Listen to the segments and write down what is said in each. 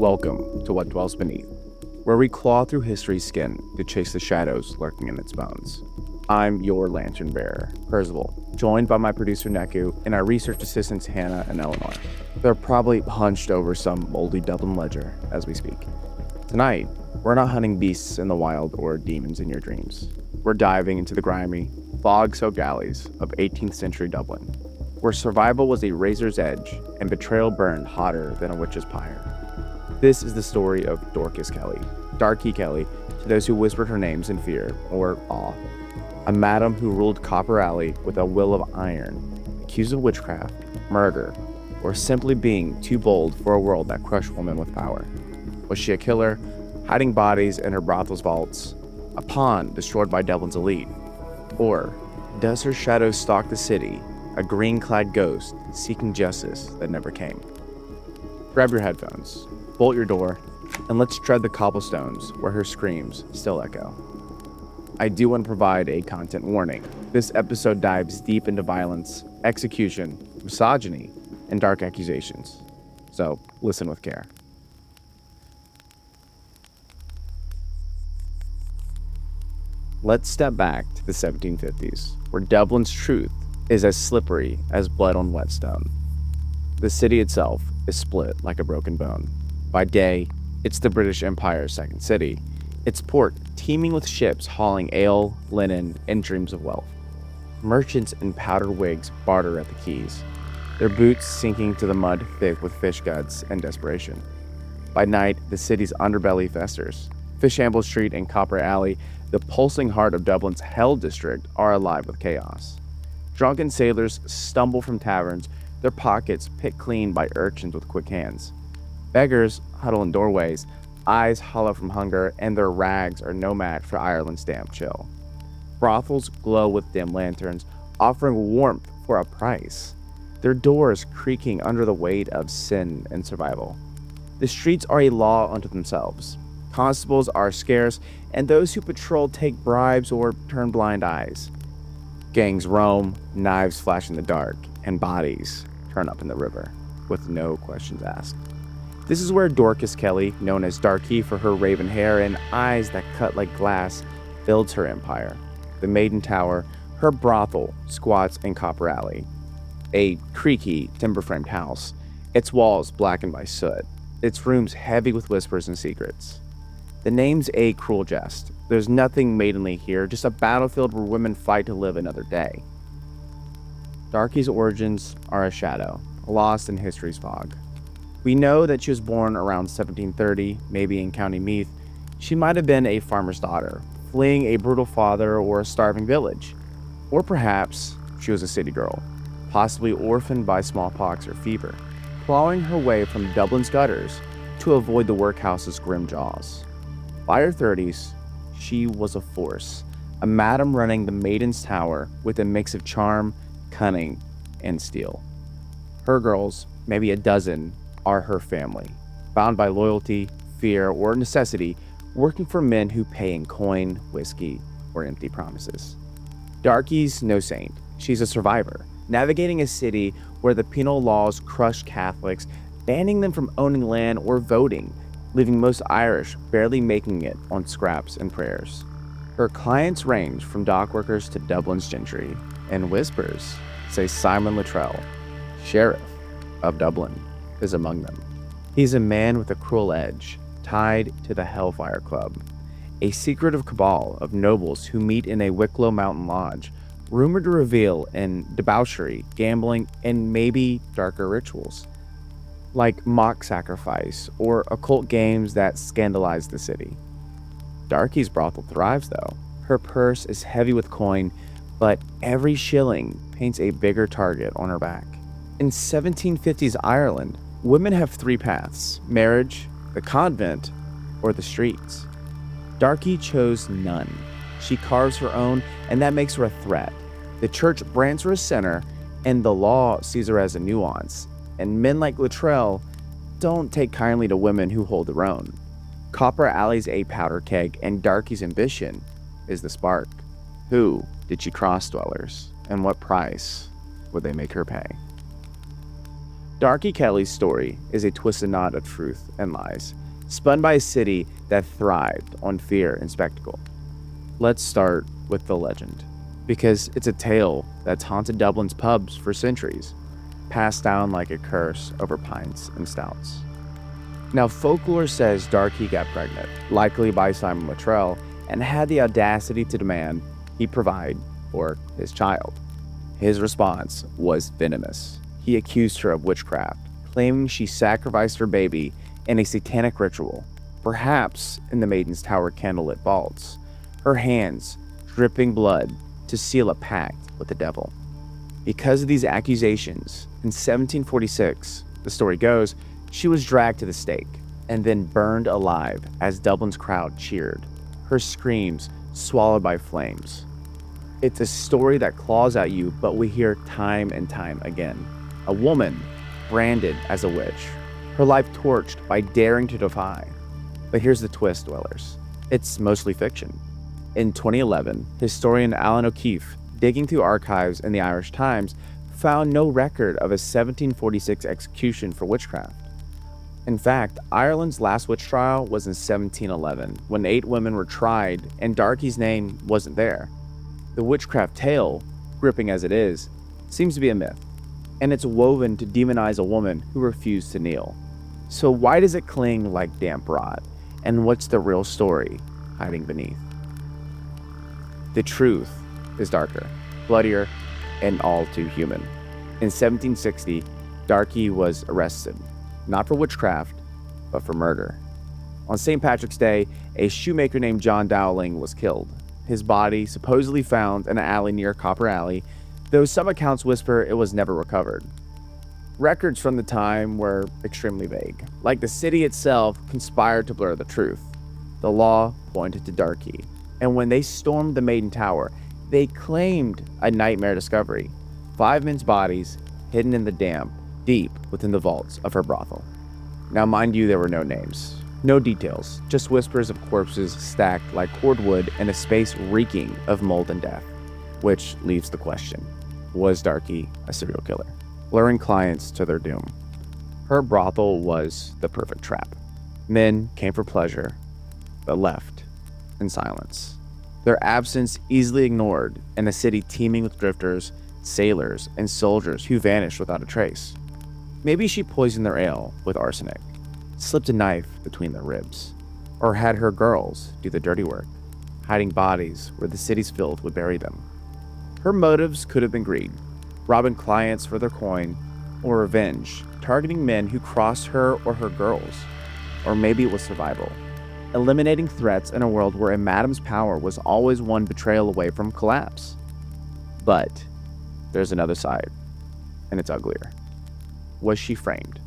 Welcome to What Dwells Beneath, where we claw through history's skin to chase the shadows lurking in its bones. I'm your lantern bearer, Percival, joined by my producer Neku and our research assistants Hannah and Eleanor. They're probably hunched over some moldy Dublin ledger as we speak. Tonight, we're not hunting beasts in the wild or demons in your dreams. We're diving into the grimy, fog-soaked alleys of 18th century Dublin, where survival was a razor's edge and betrayal burned hotter than a witch's pyre. This is the story of Dorcas Kelly, Darkey Kelly to those who whispered her names in fear or awe. A madam who ruled Copper Alley with a will of iron, accused of witchcraft, murder, or simply being too bold for a world that crushed women with power. Was she a killer, hiding bodies in her brothel's vaults, a pawn destroyed by Dublin's elite? Or does her shadow stalk the city, a green-clad ghost seeking justice that never came? Grab your headphones, bolt your door, and let's tread the cobblestones where her screams still echo. I do want to provide a content warning. This episode dives deep into violence, execution, misogyny, and dark accusations. So listen with care. Let's step back to the 1750s, where Dublin's truth is as slippery as blood on whetstone. The city itself is split like a broken bone. By day, it's the British Empire's second city, its port teeming with ships hauling ale, linen, and dreams of wealth. Merchants in powdered wigs barter at the quays, their boots sinking to the mud thick with fish guts and desperation. By night, the city's underbelly festers. Fishamble Street and Copper Alley, the pulsing heart of Dublin's Hell District, are alive with chaos. Drunken sailors stumble from taverns, their pockets picked clean by urchins with quick hands. Beggars huddle in doorways, eyes hollow from hunger, and their rags are no match for Ireland's damp chill. Brothels glow with dim lanterns, offering warmth for a price, their doors creaking under the weight of sin and survival. The streets are a law unto themselves. Constables are scarce, and those who patrol take bribes or turn blind eyes. Gangs roam, knives flash in the dark, and bodies turn up in the river, with no questions asked. This is where Dorcas Kelly, known as Darkey for her raven hair and eyes that cut like glass, builds her empire. The Maiden Tower, her brothel, squats in Copper Alley, a creaky, timber-framed house, its walls blackened by soot, its rooms heavy with whispers and secrets. The name's a cruel jest. There's nothing maidenly here, just a battlefield where women fight to live another day. Darkey's origins are a shadow, lost in history's fog. We know that she was born around 1730, maybe in County Meath. She might have been a farmer's daughter, fleeing a brutal father or a starving village. Or perhaps she was a city girl, possibly orphaned by smallpox or fever, clawing her way from Dublin's gutters to avoid the workhouse's grim jaws. By her 30s, she was a force, a madam running the Maiden's Tower with a mix of charm, cunning, and steel. Her girls, maybe a dozen, are her family, bound by loyalty, fear, or necessity, working for men who pay in coin, whiskey, or empty promises. Darkey's no saint. She's a survivor, navigating a city where the penal laws crushed Catholics, banning them from owning land or voting, leaving most Irish barely making it on scraps and prayers. Her clients range from dockworkers to Dublin's gentry, and whispers say Simon Luttrell, Sheriff of Dublin, is among them. He's a man with a cruel edge, tied to the Hellfire Club, a secretive cabal of nobles who meet in a Wicklow mountain lodge, rumored to reveal in debauchery, gambling, and maybe darker rituals, like mock sacrifice or occult games that scandalize the city. Darkey's brothel thrives though. Her purse is heavy with coin, but every shilling paints a bigger target on her back. In 1750s Ireland, women have three paths: marriage, the convent, or the streets. Darkey chose none. She carves her own, and that makes her a threat. The church brands her a sinner, and the law sees her as a nuisance. And men like Luttrell don't take kindly to women who hold their own. Copper Alley's a powder keg, and Darkey's ambition is the spark. Who did she cross, dwellers, and what price would they make her pay? Darkey Kelly's story is a twisted knot of truth and lies, spun by a city that thrived on fear and spectacle. Let's start with the legend, because it's a tale that's haunted Dublin's pubs for centuries, passed down like a curse over pints and stouts. Now, folklore says Darkey got pregnant, likely by Simon Luttrell, and had the audacity to demand he provide for his child. His response was venomous. He accused her of witchcraft, claiming she sacrificed her baby in a satanic ritual, perhaps in the Maiden's Tower candlelit vaults, her hands dripping blood to seal a pact with the devil. Because of these accusations, in 1746, the story goes, she was dragged to the stake and then burned alive as Dublin's crowd cheered, her screams swallowed by flames. It's a story that claws at you, but we hear time and time again. A woman branded as a witch, her life torched by daring to defy. But here's the twist, dwellers. It's mostly fiction. In 2011, historian Alan O'Keefe, digging through archives in the Irish Times, found no record of a 1746 execution for witchcraft. In fact, Ireland's last witch trial was in 1711, when 8 women were tried and Darkey's name wasn't there. The witchcraft tale, gripping as it is, seems to be a myth, and it's woven to demonize a woman who refused to kneel. So why does it cling like damp rot? And what's the real story hiding beneath? The truth is darker, bloodier, and all too human. In 1760, Darkey was arrested, not for witchcraft, but for murder. On St. Patrick's Day, a shoemaker named John Dowling was killed. His body supposedly found in an alley near Copper Alley, though some accounts whisper it was never recovered. Records from the time were extremely vague, like the city itself conspired to blur the truth. The law pointed to Darkey, and when they stormed the Maiden Tower, they claimed a nightmare discovery: 5 men's bodies hidden in the damp, deep within the vaults of her brothel. Now mind you, there were no names, no details, just whispers of corpses stacked like cordwood in a space reeking of mold and death. Which leaves the question, was Darkey a serial killer, luring clients to their doom? Her brothel was the perfect trap. Men came for pleasure, but left in silence, their absence easily ignored in a city teeming with drifters, sailors, and soldiers who vanished without a trace. Maybe she poisoned their ale with arsenic, slipped a knife between their ribs, or had her girls do the dirty work, hiding bodies where the city's filth would bury them. Her motives could have been greed, robbing clients for their coin, or revenge, targeting men who crossed her or her girls. Or maybe it was survival, eliminating threats in a world where a madam's power was always one betrayal away from collapse. But there's another side, and it's uglier. Was she framed?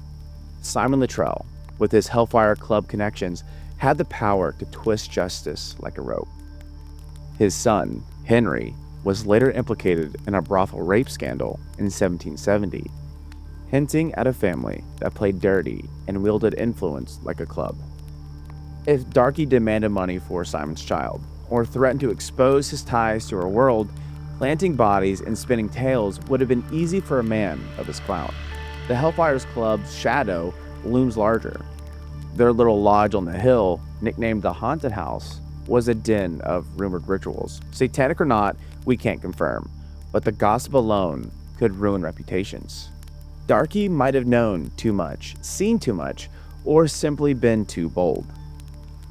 Simon Luttrell, with his Hellfire Club connections, had the power to twist justice like a rope. His son, Henry, was later implicated in a brothel rape scandal in 1770, hinting at a family that played dirty and wielded influence like a club. If Darkey demanded money for Simon's child, or threatened to expose his ties to her world, planting bodies and spinning tales would have been easy for a man of his clout. The Hellfire Club's shadow looms larger. Their little lodge on the hill, nicknamed the Haunted House, was a den of rumored rituals. Satanic or not, we can't confirm, but the gossip alone could ruin reputations. Darkey might have known too much, seen too much, or simply been too bold.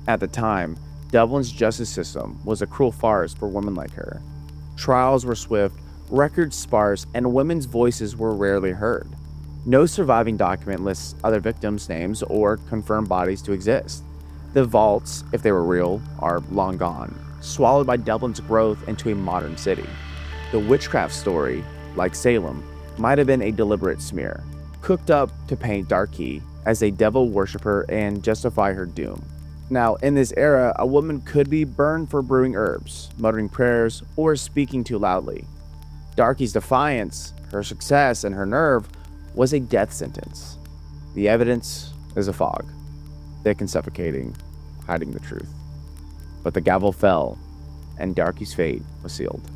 At the time, Dublin's justice system was a cruel farce for women like her. Trials were swift, records sparse, and women's voices were rarely heard. No surviving document lists other victims' names or confirmed bodies to exist. The vaults, if they were real, are long gone, swallowed by Dublin's growth into a modern city. The witchcraft story, like Salem, might have been a deliberate smear, cooked up to paint Darkey as a devil worshiper and justify her doom. Now, in this era, a woman could be burned for brewing herbs, muttering prayers, or speaking too loudly. Darkey's defiance, her success, and her nerve was a death sentence. The evidence is a fog, thick and suffocating, hiding the truth. But the gavel fell, and Darkey's fate was sealed.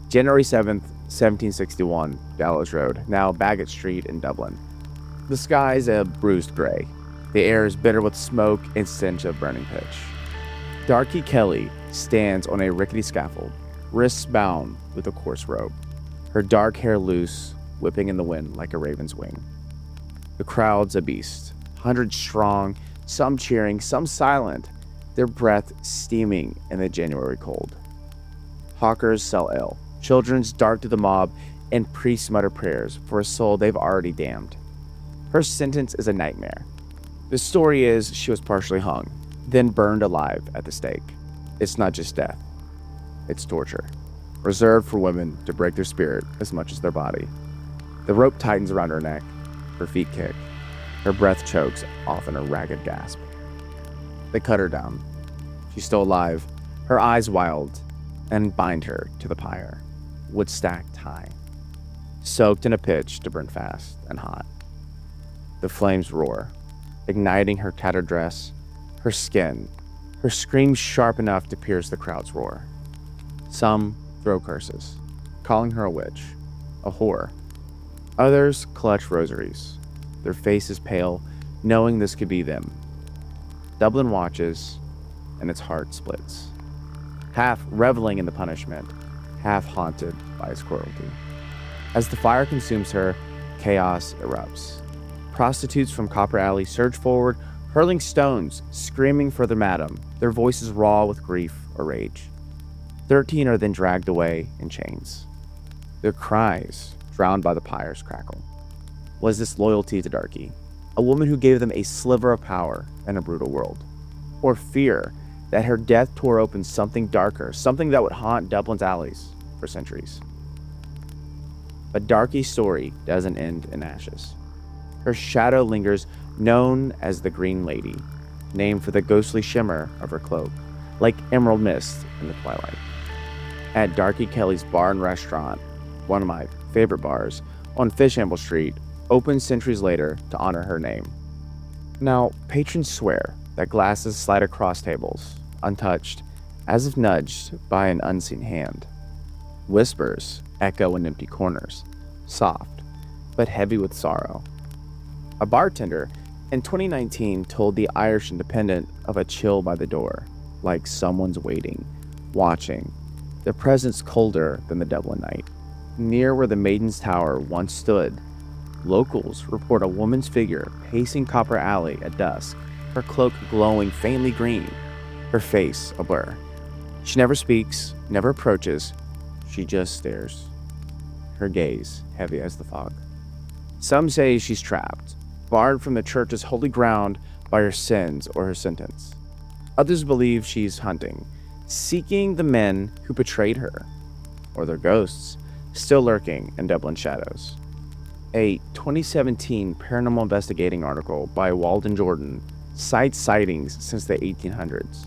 January 7th, 1761 Gallows Road, now Bagot Street in Dublin. The sky's a bruised gray. The air is bitter with smoke and stench of burning pitch. Darkey Kelly stands on a rickety scaffold, wrists bound with a coarse rope, her dark hair loose, whipping in the wind like a raven's wing. The crowd's a beast, 100 strong, some cheering, some silent, their breath steaming in the January cold. Hawkers sell ale, children's dart through the mob, and priests mutter prayers for a soul they've already damned. Her sentence is a nightmare. The story is she was partially hung, then burned alive at the stake. It's not just death, it's torture, reserved for women to break their spirit as much as their body. The rope tightens around her neck, her feet kick, her breath chokes off in a ragged gasp. They cut her down. She's still alive, her eyes wild, and bind her to the pyre, wood stacked high, soaked in a pitch to burn fast and hot. The flames roar, igniting her tattered dress, her skin, her screams sharp enough to pierce the crowd's roar. Some throw curses, calling her a witch, a whore. Others clutch rosaries, their faces pale, knowing this could be them. Dublin watches, and its heart splits, half reveling in the punishment, half haunted by its cruelty. As the fire consumes her, chaos erupts. Prostitutes from Copper Alley surge forward, hurling stones, screaming for their madam, their voices raw with grief or rage. 13 are then dragged away in chains, their cries drowned by the pyre's crackle. Was this loyalty to Darkey, a woman who gave them a sliver of power in a brutal world? Or fear that her death tore open something darker, something that would haunt Dublin's alleys for centuries? But Darkey's story doesn't end in ashes. Her shadow lingers, known as the Green Lady, named for the ghostly shimmer of her cloak, like emerald mist in the twilight. At Darkey Kelly's Bar and Restaurant, one of my favorite bars, on Fishamble Street, opened centuries later to honor her name. Now, patrons swear that glasses slide across tables, untouched, as if nudged by an unseen hand. Whispers echo in empty corners, soft, but heavy with sorrow. A bartender in 2019 told the Irish Independent of a chill by the door, like someone's waiting, watching, their presence colder than the Dublin night. Near where the Maiden's Tower once stood, locals report a woman's figure pacing Copper Alley at dusk, her cloak glowing faintly green, her face a blur. She never speaks, never approaches, she just stares, her gaze heavy as the fog. Some say she's trapped, barred from the church's holy ground by her sins or her sentence. Others believe she's hunting, seeking the men who betrayed her, or their ghosts, still lurking in Dublin shadows. A 2017 paranormal investigating article by Walden Jordan cites sightings since the 1800s.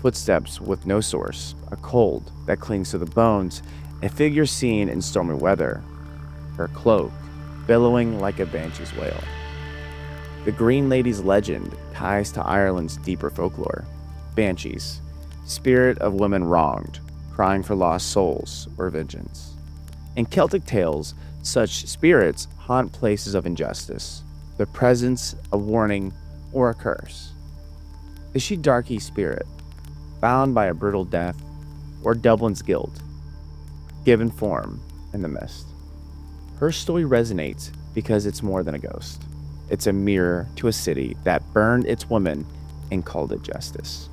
Footsteps with no source, a cold that clings to the bones, a figure seen in stormy weather, her cloak billowing like a banshee's wail. The Green Lady's legend ties to Ireland's deeper folklore. Banshees, spirit of women wronged, crying for lost souls or vengeance. In Celtic tales, such spirits haunt places of injustice, the presence of warning or a curse. Is she Darkey's spirit, bound by a brutal death, or Dublin's guilt, given form in the mist? Her story resonates because it's more than a ghost. It's a mirror to a city that burned its women and called it justice.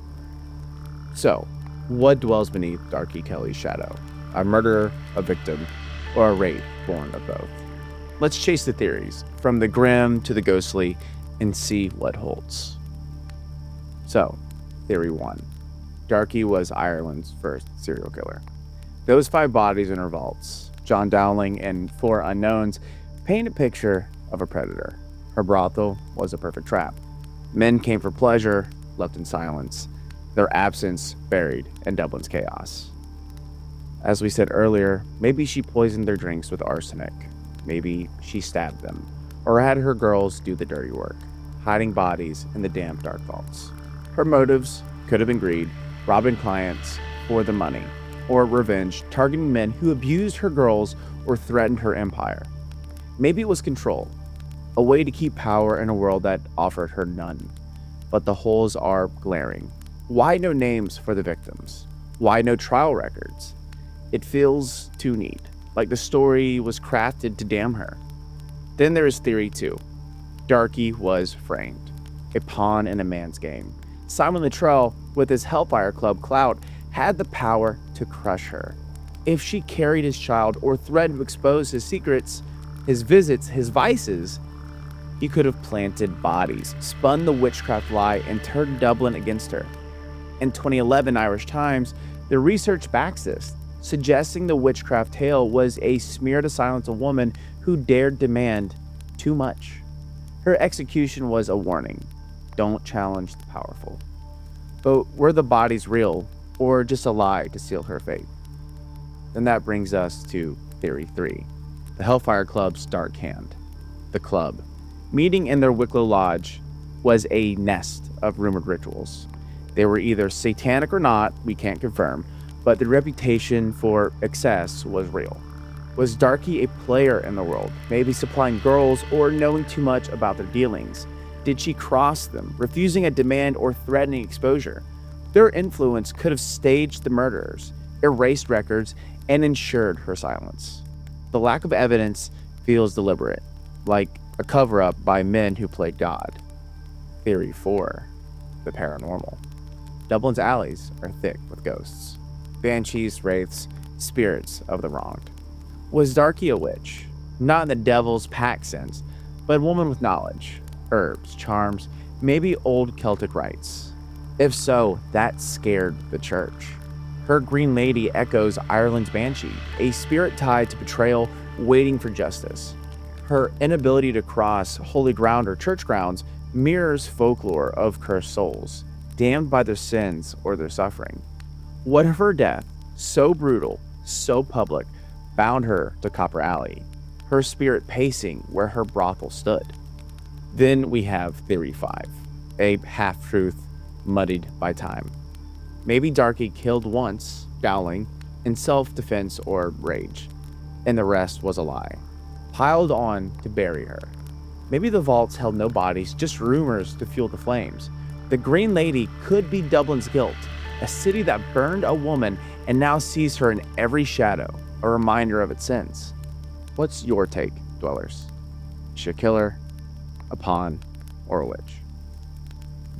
So, what dwells beneath Darkey Kelly's shadow? A murderer, a victim, or a wraith born of both? Let's chase the theories, from the grim to the ghostly, and see what holds. So, theory 1. Darkey was Ireland's first serial killer. Those 5 bodies in her vaults, John Dowling and 4 unknowns, paint a picture of a predator. Her brothel was a perfect trap. Men came for pleasure, left in silence, their absence buried in Dublin's chaos. As we said earlier, maybe she poisoned their drinks with arsenic. Maybe she stabbed them, or had her girls do the dirty work, hiding bodies in the damp, dark vaults. Her motives could have been greed, robbing clients for the money, or revenge, targeting men who abused her girls or threatened her empire. Maybe it was control, a way to keep power in a world that offered her none. But the holes are glaring. Why no names for the victims? Why no trial records? It feels too neat, like the story was crafted to damn her. Then there is theory 2. Darkey was framed, a pawn in a man's game. Simon Luttrell, with his Hellfire Club clout, had the power to crush her. If she carried his child or threatened to expose his secrets, his visits, his vices, he could have planted bodies, spun the witchcraft lie, and turned Dublin against her. In 2011 Irish Times, the research backs this, suggesting the witchcraft tale was a smear to silence a woman who dared demand too much. Her execution was a warning. Don't challenge the powerful. But were the bodies real, or just a lie to seal her fate? Then that brings us to Theory 3, the Hellfire Club's dark hand. The club, meeting in their Wicklow Lodge, was a nest of rumored rituals. They were either satanic or not, we can't confirm, but the reputation for excess was real. Was Darkey a player in the world, maybe supplying girls or knowing too much about their dealings? Did she cross them, refusing a demand or threatening exposure? Their influence could have staged the murders, erased records, and ensured her silence. The lack of evidence feels deliberate, like a cover-up by men who played God. Theory 4, the paranormal. Dublin's alleys are thick with ghosts. Banshees, wraiths, spirits of the wronged. Was Darkey a witch? Not in the devil's pack sense, but a woman with knowledge, herbs, charms, maybe old Celtic rites. If so, that scared the church. Her Green Lady echoes Ireland's Banshee, a spirit tied to betrayal, waiting for justice. Her inability to cross holy ground or church grounds mirrors folklore of cursed souls, damned by their sins or their suffering. What if her death, so brutal, so public, bound her to Copper Alley, her spirit pacing where her brothel stood? Then we have Theory 5, a half-truth muddied by time. Maybe Darkey killed once, scowling, in self-defense or rage, and the rest was a lie, piled on to bury her. Maybe the vaults held no bodies, just rumors to fuel the flames. The Green Lady could be Dublin's guilt, a city that burned a woman and now sees her in every shadow, a reminder of its sins. What's your take, dwellers? Is she a killer, a pawn, or a witch?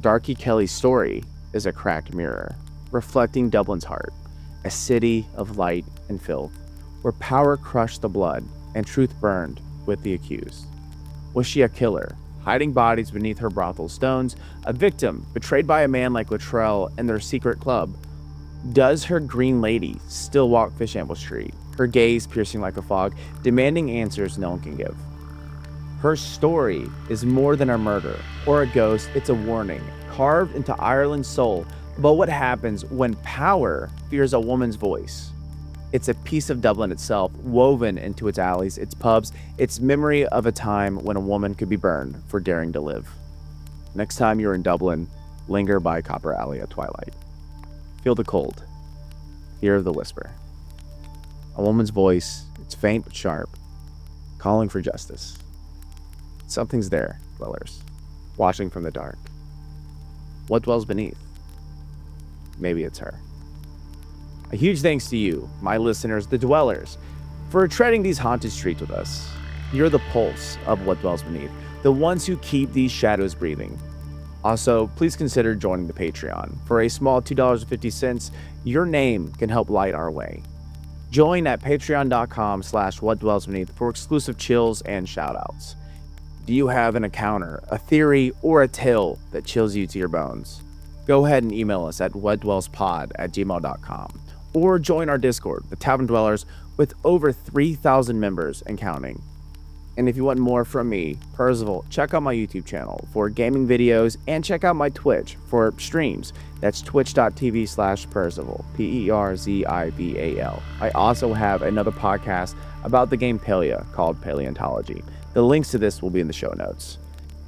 Darkey Kelly's story is a cracked mirror, reflecting Dublin's heart, a city of light and filth, where power crushed the blood and truth burned with the accused. Was she a killer, hiding bodies beneath her brothel stones, a victim betrayed by a man like Luttrell and their secret club? Does her Green Lady still walk Fishamble Street, her gaze piercing like a fog, demanding answers no one can give? Her story is more than a murder or a ghost, it's a warning, carved into Ireland's soul about what happens when power fears a woman's voice. It's a piece of Dublin itself, woven into its alleys, its pubs, its memory of a time when a woman could be burned for daring to live. Next time you're in Dublin, linger by Copper Alley at twilight. Feel the cold. Hear the whisper. A woman's voice, it's faint but sharp, calling for justice. Something's there, dwellers, watching from the dark. What dwells beneath? Maybe it's her. A huge thanks to you, my listeners, the dwellers, for treading these haunted streets with us. You're the pulse of what dwells beneath, the ones who keep these shadows breathing. Also, please consider joining the Patreon. For a small $2.50, your name can help light our way. Join at patreon.com/whatdwellsbeneath for exclusive chills and shoutouts. Do you have an encounter, a theory, or a tale that chills you to your bones? Go ahead and email us at whatdwellspod@gmail.com or join our Discord, the Tavern Dwellers, with over 3,000 members and counting. And if you want more from me, Percival, check out my YouTube channel for gaming videos and check out my Twitch for streams. That's twitch.tv/Percival, Perzival. I also have another podcast about the game Palea called Paleontology. The links to this will be in the show notes.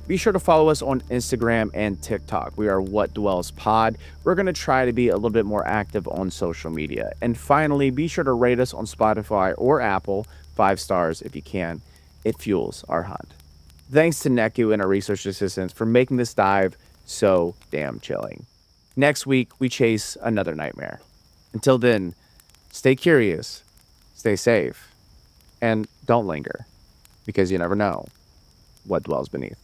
Be sure to follow us on Instagram and TikTok. We are What Dwells Pod. We're going to try to be a little bit more active on social media. And finally, be sure to rate us on Spotify or Apple 5 stars if you can. It fuels our hunt. Thanks to Neku and our research assistants for making this dive so damn chilling. Next week, we chase another nightmare. Until then, stay curious, stay safe, and don't linger, because you never know what dwells beneath.